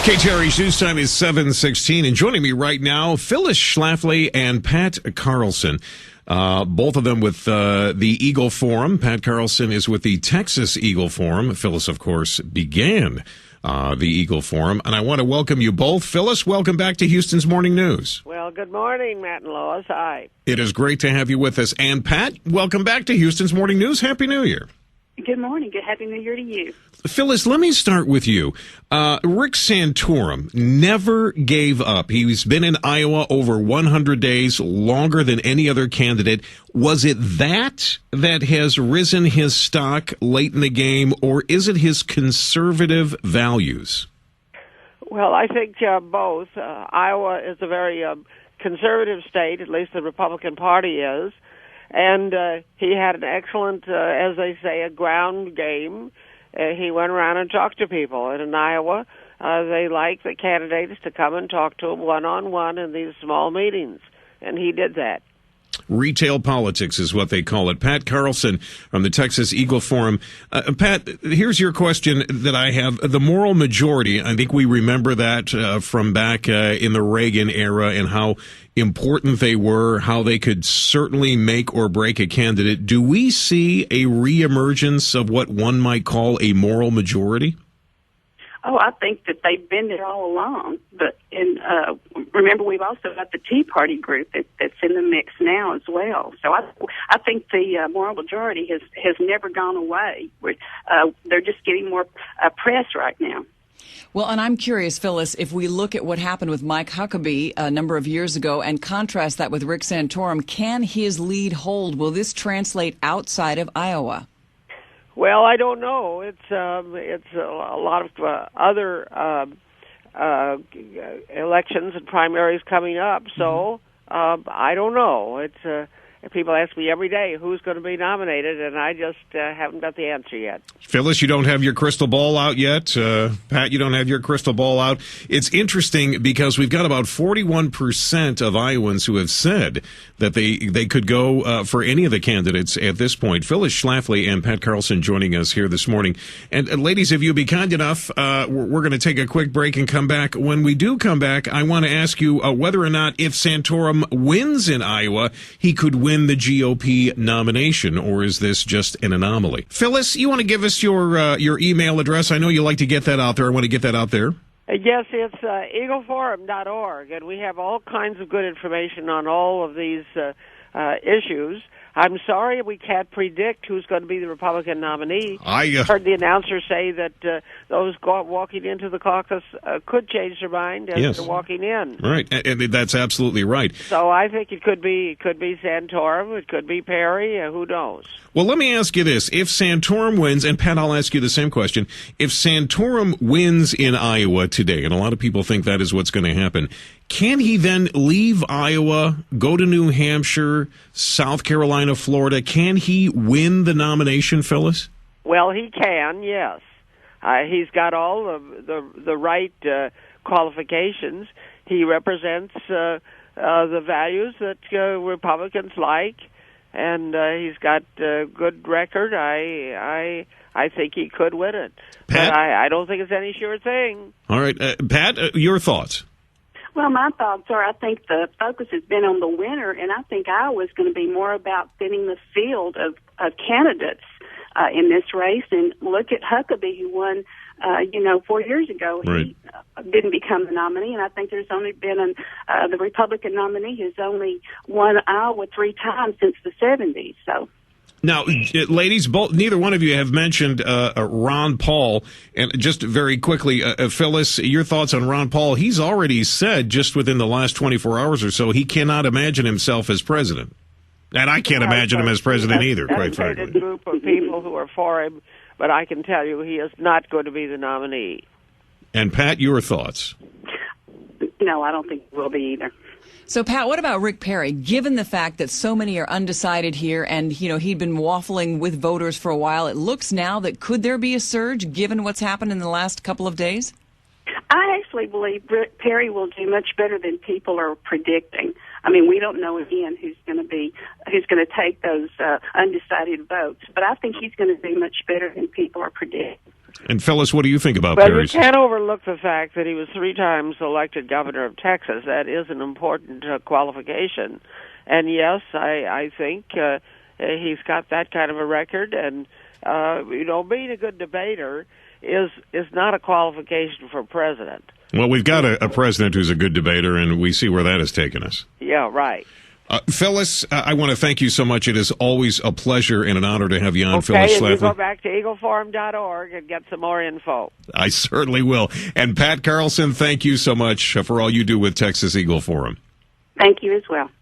KTRH News Time is 7:16, and joining me right now, Phyllis Schlafly and Pat Carlson. Both of them with the Eagle Forum. Pat Carlson is with the Texas Eagle Forum. Phyllis, of course, began the Eagle Forum. And I want to welcome you both. Phyllis, welcome back to Houston's Morning News. Well, good morning, Matt and Lois. Hi. It is great to have you with us. And Pat, welcome back to Houston's Morning News. Happy New Year. Good morning. Good Happy New Year to you. Phyllis, let me start with you. Rick Santorum never gave up. He's been in Iowa over 100 days, longer than any other candidate. Was it that has risen his stock late in the game, or is it his conservative values? Well, I think both. Iowa is a very conservative state, at least the Republican Party is. And he had an excellent, as they say, a ground game. He went around and talked to people. And in Iowa, they like the candidates to come and talk to them one-on-one in these small meetings. And he did that. Retail politics is what they call it. Pat Carlson from the Texas Eagle Forum. Pat, here's your question that I have. The moral majority, I think we remember that from back in the Reagan era and how important they were, how they could certainly make or break a candidate. Do we see a reemergence of what one might call a moral majority? Oh, I think that they've been there all along. But remember, we've also got the Tea Party group that's in the mix now as well. So I think the moral majority has never gone away. They're just getting more press right now. Well, and I'm curious, Phyllis, if we look at what happened with Mike Huckabee a number of years ago and contrast that with Rick Santorum, can his lead hold? Will this translate outside of Iowa? Well, I don't know. It's a lot of other elections and primaries coming up, so I don't know. It's people ask me every day who's going to be nominated, and I just haven't got the answer yet. Phyllis, you don't have your crystal ball out yet. Pat, you don't have your crystal ball out. It's interesting because we've got about 41% of Iowans who have said that they could go for any of the candidates at this point. Phyllis Schlafly and Pat Carlson joining us here this morning. And ladies, if you'll be kind enough, we're going to take a quick break and come back. When we do come back, I want to ask you whether or not if Santorum wins in Iowa, he could win the GOP nomination, or is this just an anomaly? Phyllis, you want to give us your email address? I know you like to get that out there. I want to get that out there. Yes, it's eagleforum.org, and we have all kinds of good information on all of these issues. I'm sorry we can't predict who's going to be the Republican nominee. I heard the announcer say that those walking into the caucus could change their mind as they're walking in. Right, and that's absolutely right. So I think it could be Santorum, it could be Perry, who knows? Well, let me ask you this. If Santorum wins, and Pat, I'll ask you the same question. If Santorum wins in Iowa today, and a lot of people think that is what's going to happen, can he then leave Iowa, go to New Hampshire, South Carolina, Florida? Can he win the nomination, Phyllis? Well, he can, yes. He's got all of the right qualifications. He represents the values that Republicans like, and he's got a good record. I think he could win it. Pat? But I don't think it's any sure thing. All right. Pat, your thoughts? Well, my thoughts are I think the focus has been on the winner, and I think Iowa's going to be more about thinning the field of candidates in this race. And look at Huckabee, who won, 4 years ago. Right. He didn't become the nominee, and I think there's only been the Republican nominee who's only won Iowa 3 times since the 70s. So. Now, ladies, neither one of you have mentioned Ron Paul. And just very quickly, Phyllis, your thoughts on Ron Paul. He's already said just within the last 24 hours or so he cannot imagine himself as president. And I can't imagine him as president either, quite frankly. There's a group of people who are for him, but I can tell you he is not going to be the nominee. And, Pat, your thoughts? No, I don't think he will be either. So, Pat, what about Rick Perry? Given the fact that so many are undecided here and, he'd been waffling with voters for a while, it looks now that could there be a surge given what's happened in the last couple of days? I actually believe Rick Perry will do much better than people are predicting. I mean, we don't know again who's going to take those undecided votes, but I think he's going to do much better than people are predicting. And Phyllis, what do you think about Well, Perry's? you can't overlook the fact that he was 3 times elected governor of Texas. That is an important qualification. And yes, I think he's got that kind of a record. And, being a good debater is not a qualification for president. Well, we've got a president who's a good debater, and we see where that has taken us. Yeah, right. Phyllis, I want to thank you so much. It is always a pleasure and an honor to have you on, Okay, Phyllis and you Schlafly. go back to eagleforum.org and get some more info. I certainly will. And Pat Carlson, thank you so much for all you do with Texas Eagle Forum. Thank you as well.